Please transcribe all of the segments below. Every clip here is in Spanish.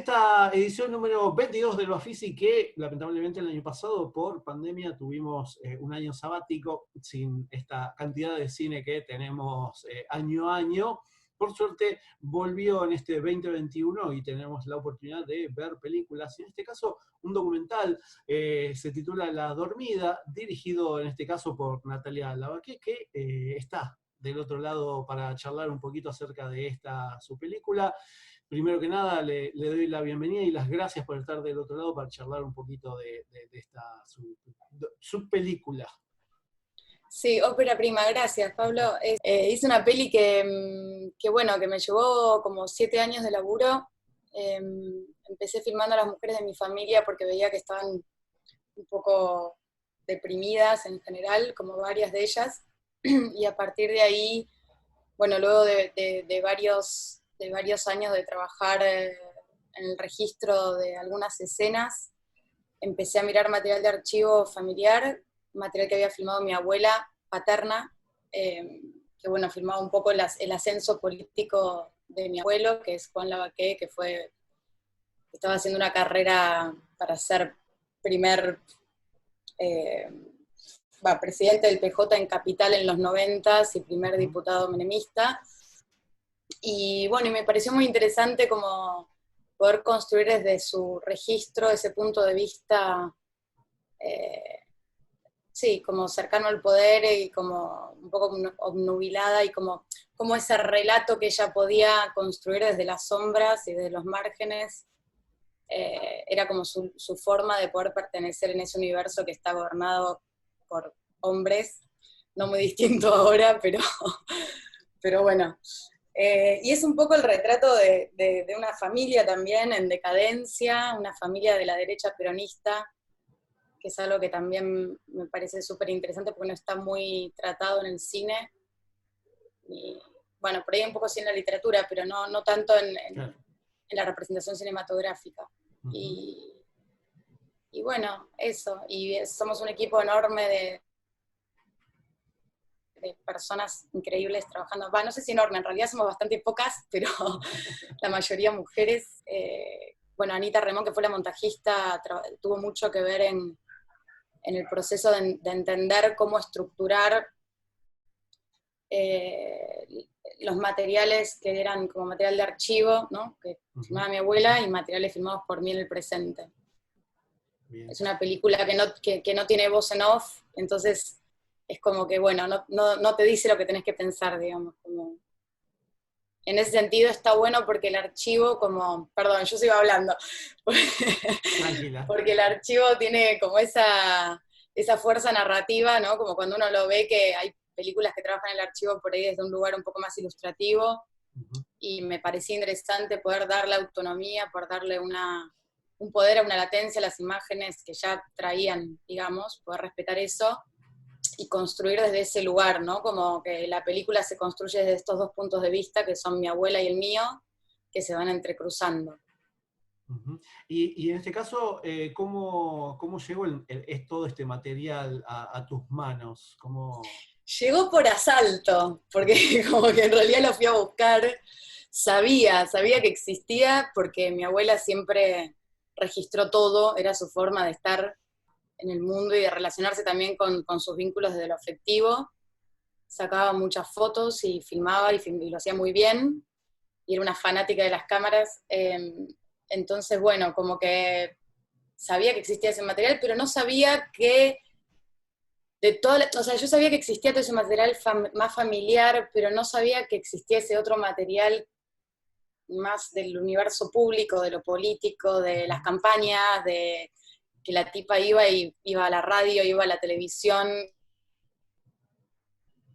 esta edición número 22 del Bafisi, que lamentablemente el año pasado por pandemia tuvimos un año sabático sin esta cantidad de cine que tenemos año a año. Por suerte volvió en este 2021 y tenemos la oportunidad de ver películas. En este caso, un documental se titula La Dormida, dirigido en este caso por Natalia Lavaqué, que está del otro lado para charlar un poquito acerca de su película. Primero que nada, le doy la bienvenida y las gracias por estar del otro lado para charlar un poquito de esta su película. Sí, ópera prima, gracias, Pablo. Hice una peli bueno, que me llevó como 7 años de laburo. Empecé filmando a las mujeres de mi familia porque veía que estaban un poco deprimidas en general, como varias de ellas. Y a partir de ahí, bueno, luego de varios años de trabajar en el registro de algunas escenas, empecé a mirar material de archivo familiar, material que había filmado mi abuela paterna, que bueno, filmaba un poco el ascenso político de mi abuelo, que es Juan Lavaqué, que estaba haciendo una carrera para ser presidente del PJ en Capital en los 90 y primer diputado menemista. Y bueno, y me pareció muy interesante como poder construir desde su registro ese punto de vista, sí, como cercano al poder y como un poco obnubilada, y como ese relato que ella podía construir desde las sombras y desde los márgenes, era como su forma de poder pertenecer en ese universo que está gobernado por hombres, no muy distinto ahora, pero bueno. Y es un poco el retrato de una familia también en decadencia, una familia de la derecha peronista, que es algo que también me parece súper interesante porque no está muy tratado en el cine. Y, bueno, por ahí un poco sí en la literatura, pero no tanto en la representación cinematográfica. Y bueno, eso. Y somos un equipo enorme de personas increíbles trabajando. No sé si enorme, en realidad somos bastante pocas, pero la mayoría mujeres. Bueno, Anita Remón, que fue la montajista, tuvo mucho que ver en el proceso de entender cómo estructurar los materiales que eran como material de archivo, ¿no? Que filmaba mi abuela, y materiales filmados por mí en el presente. Bien. Es una película que no tiene voz en off, entonces es como que, bueno, no te dice lo que tenés que pensar, digamos. Como... En ese sentido está bueno porque el archivo, perdón, yo sigo hablando, Tranquila. Porque el archivo tiene como esa fuerza narrativa, ¿no? Como cuando uno lo ve, que hay películas que trabajan el archivo por ahí desde un lugar un poco más ilustrativo, y me parecía interesante poder darle autonomía, poder darle un poder a una latencia a las imágenes que ya traían, digamos, poder respetar eso y construir desde ese lugar, ¿no? Como que la película se construye desde estos dos puntos de vista, que son mi abuela y el mío, que se van entrecruzando. Y en este caso, ¿cómo llegó todo este material a tus manos? Llegó por asalto, porque como que en realidad lo fui a buscar. Sabía que existía, porque mi abuela siempre registró todo, era su forma de estar en el mundo y de relacionarse también con sus vínculos desde lo afectivo. Sacaba muchas fotos y filmaba, y lo hacía muy bien, y era una fanática de las cámaras. Entonces, bueno, como que sabía que existía ese material, pero no sabía que o sea, yo sabía que existía todo ese material más familiar, pero no sabía que existía ese otro material más del universo público, de lo político, de las campañas, de que la tipa iba a la radio, iba a la televisión,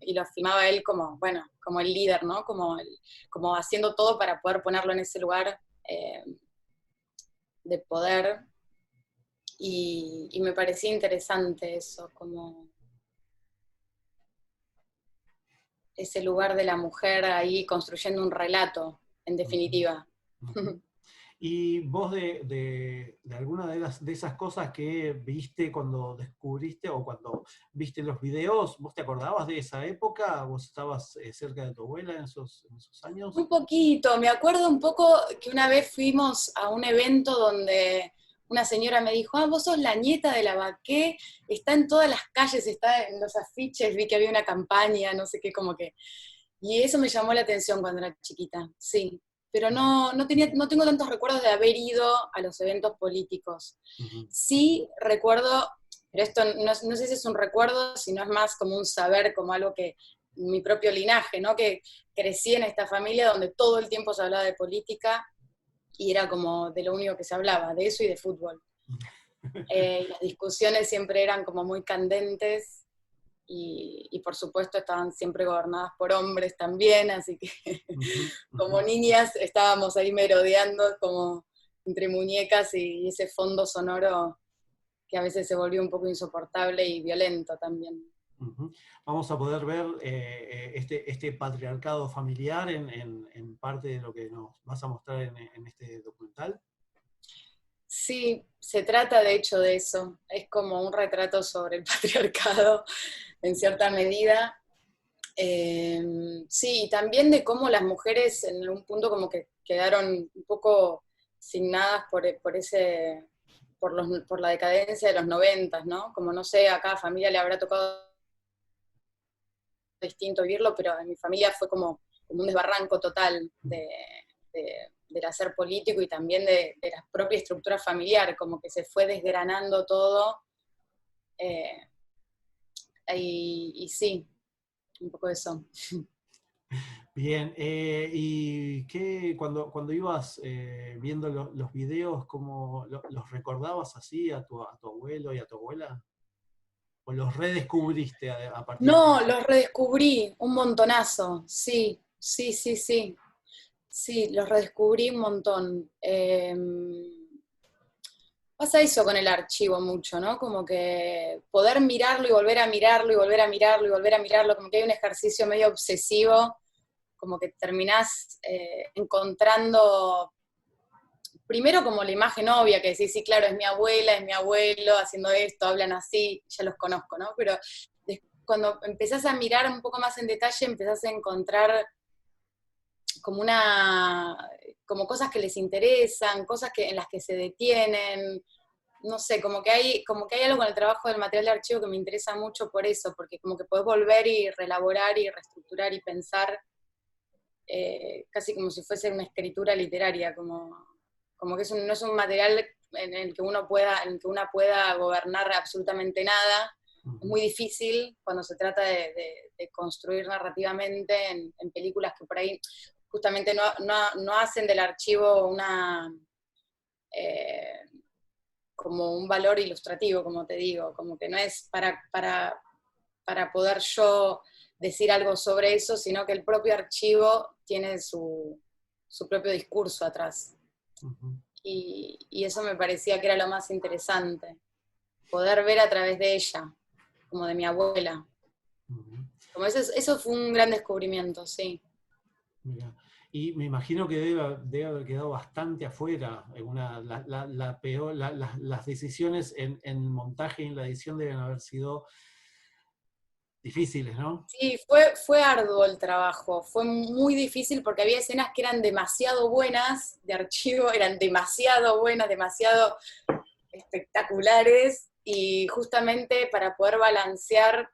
y lo filmaba él como, bueno, como el líder, ¿no? Como haciendo todo para poder ponerlo en ese lugar de poder. Y me parecía interesante eso, como ese lugar de la mujer ahí construyendo un relato, en definitiva. Y vos de alguna de esas cosas que viste cuando descubriste o cuando viste los videos, ¿vos te acordabas de esa época? ¿Vos estabas cerca de tu abuela en esos años? Un poquito, me acuerdo un poco que una vez fuimos a un evento donde una señora me dijo, vos sos la nieta de la Baqué, está en todas las calles, está en los afiches, vi que había una campaña, no sé qué, como que... Y eso me llamó la atención cuando era chiquita, sí. Pero no tengo tantos recuerdos de haber ido a los eventos políticos. Ujú. Sí recuerdo, pero esto no sé si es un recuerdo, sino es más como un saber, como algo que mi propio linaje, ¿no? Que crecí en esta familia donde todo el tiempo se hablaba de política y era como de lo único que se hablaba, de eso y de fútbol. Las discusiones siempre eran como muy candentes y por supuesto estaban siempre gobernadas por hombres también, así que Ujú, ujú. como niñas estábamos ahí merodeando como entre muñecas y ese fondo sonoro que a veces se volvió un poco insoportable y violento también. Ujú. Vamos a poder ver este patriarcado familiar en parte de lo que nos vas a mostrar en este documental. Sí, se trata de hecho de eso. Es como un retrato sobre el patriarcado en cierta medida. Sí, y también de cómo las mujeres en un punto como que quedaron un poco signadas por la decadencia de los 90, ¿no? Como no sé, a cada familia le habrá tocado distinto vivirlo, pero en mi familia fue como un desbarranco total del hacer político y también de la propia estructura familiar, como que se fue desgranando todo. eh, y sí, un poco eso. Bien, ¿y qué, cuando ibas viendo los videos, cómo los recordabas así a tu abuelo y a tu abuela? ¿O los redescubriste a partir de No, eso? los redescubrí un montonazo, sí, sí, sí, sí. Sí, los redescubrí un montón. Pasa eso con el archivo mucho, ¿no? Como que poder mirarlo y volver a mirarlo y volver a mirarlo y volver a mirarlo, como que hay un ejercicio medio obsesivo, como que terminás encontrando, primero como la imagen obvia, que decís, sí, claro, es mi abuela, es mi abuelo, haciendo esto, hablan así, ya los conozco, ¿no? Pero cuando empezás a mirar un poco más en detalle, empezás a encontrar como como cosas que les interesan, cosas en las que se detienen, no sé, como que hay algo con el trabajo del material de archivo que me interesa mucho por eso, porque como que podés volver y reelaborar y reestructurar y pensar casi como si fuese una escritura literaria, como que no es un material en el que en el que una pueda gobernar absolutamente nada. Es Ujú. muy difícil cuando se trata de construir narrativamente en películas que por ahí justamente no hacen del archivo eh, como un valor ilustrativo, como te digo, como que no es para poder yo decir algo sobre eso, sino que el propio archivo tiene su propio discurso atrás. Ujú. Y eso me parecía que era lo más interesante, poder ver a través de ella, como de mi abuela. Ujú. Como eso fue un gran descubrimiento, sí. Mira. Y me imagino que debe haber quedado bastante afuera. La peor, las decisiones en el montaje y en la edición deben haber sido difíciles, ¿no? Sí, fue arduo el trabajo, fue muy difícil porque había escenas que eran demasiado buenas de archivo, eran demasiado buenas, demasiado espectaculares, y justamente para poder balancear,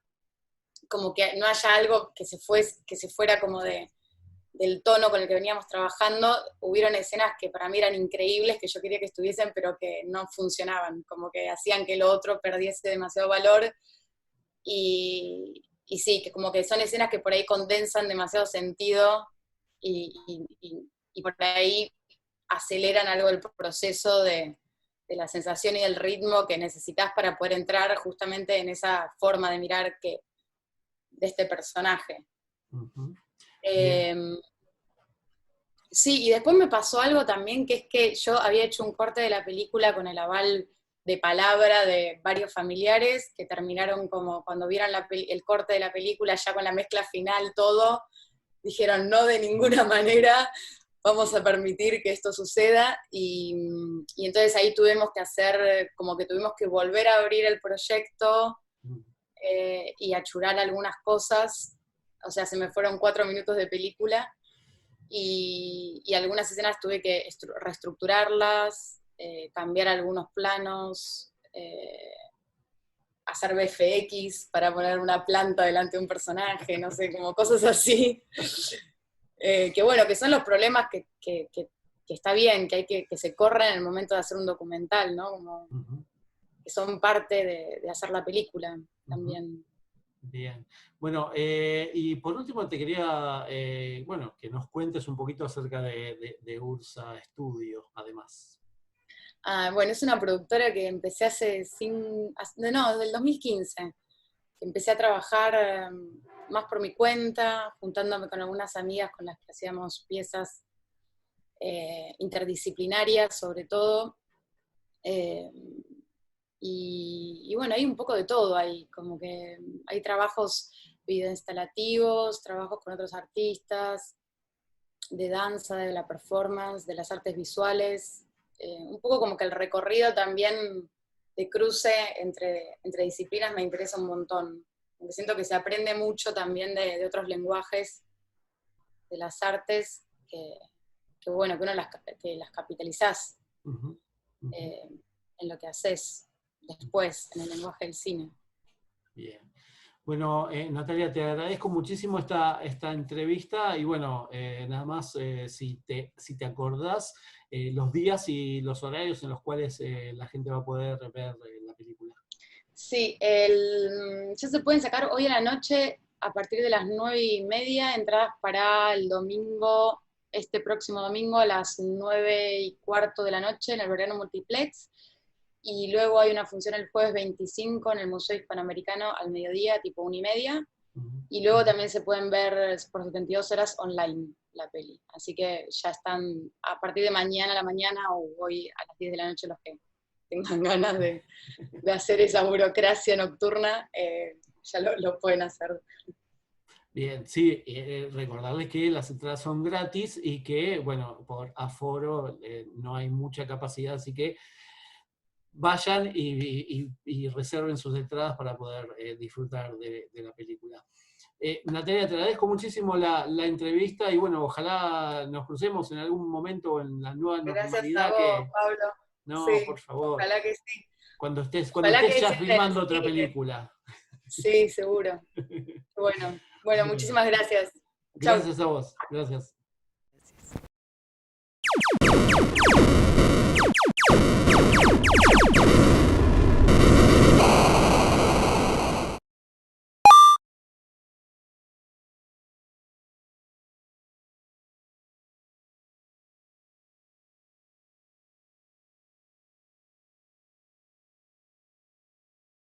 como que no haya algo que se fuera como del tono con el que veníamos trabajando, hubieron escenas que para mí eran increíbles, que yo quería que estuviesen, pero que no funcionaban, como que hacían que lo otro perdiese demasiado valor, y sí, que como que son escenas que por ahí condensan demasiado sentido y por ahí aceleran algo el proceso de la sensación y del ritmo que necesitas para poder entrar justamente en esa forma de mirar de este personaje. Ujú. Bien. Eh, Sí, y después me pasó algo también, que es que yo había hecho un corte de la película con el aval de palabra de varios familiares que terminaron como cuando vieron el corte de la película ya con la mezcla final, todo, dijeron no de ninguna manera, vamos a permitir que esto suceda, y entonces ahí tuvimos que hacer, como que tuvimos que volver a abrir el proyecto y achurar algunas cosas, o sea, se me fueron 4 minutos de película, y algunas escenas tuve que reestructurarlas, cambiar algunos planos, hacer VFX para poner una planta delante de un personaje, no sé, como cosas así. Que bueno, que son los problemas que está bien, que hay que se corren en el momento de hacer un documental, ¿no? Como que son parte de hacer la película también. Bien. Bueno, y por último te quería, bueno, que nos cuentes un poquito acerca de Ursa Studio, además. Bueno, es una productora que empecé desde el 2015. Empecé a trabajar más por mi cuenta, juntándome con algunas amigas con las que hacíamos piezas interdisciplinarias, sobre todo. Y bueno, hay un poco de todo ahí, como que hay trabajos videoinstalativos, trabajos con otros artistas, de danza, de la performance, de las artes visuales, un poco como que el recorrido también de cruce entre disciplinas me interesa un montón. Porque siento que se aprende mucho también de otros lenguajes, de las artes, que bueno, que uno que las capitalizás en lo que haces después, en el lenguaje del cine. Bien. Bueno, Natalia, te agradezco muchísimo esta entrevista y bueno, nada más, si te acordás, los días y los horarios en los cuales la gente va a poder ver la película. Sí, ya se pueden sacar hoy a la noche, a partir de las 9:30, entradas para el domingo, este próximo domingo a las 9:15 de la noche en el Verano Multiplex. Y luego hay una función el jueves 25 en el Museo Hispanoamericano al mediodía, tipo 1:30. Y luego también se pueden ver por 72 horas online la peli. Así que ya están a partir de mañana a la mañana o hoy a las 10 de la noche los que tengan ganas de hacer esa burocracia nocturna, ya lo pueden hacer. Bien, sí, recordarles que las entradas son gratis y que, bueno, por aforo no hay mucha capacidad, así que vayan y reserven sus entradas para poder disfrutar de la película. Natalia, te agradezco muchísimo la entrevista y bueno, ojalá nos crucemos en algún momento en la nueva normalidad. Gracias a vos, Pablo. No, Sí, por favor. ojalá que sí. Cuando estés Ojalá que ya sí, filmando otra sí. película. Sí, seguro. Bueno, muchísimas gracias. Gracias Chau. a vos. Gracias. Gracias.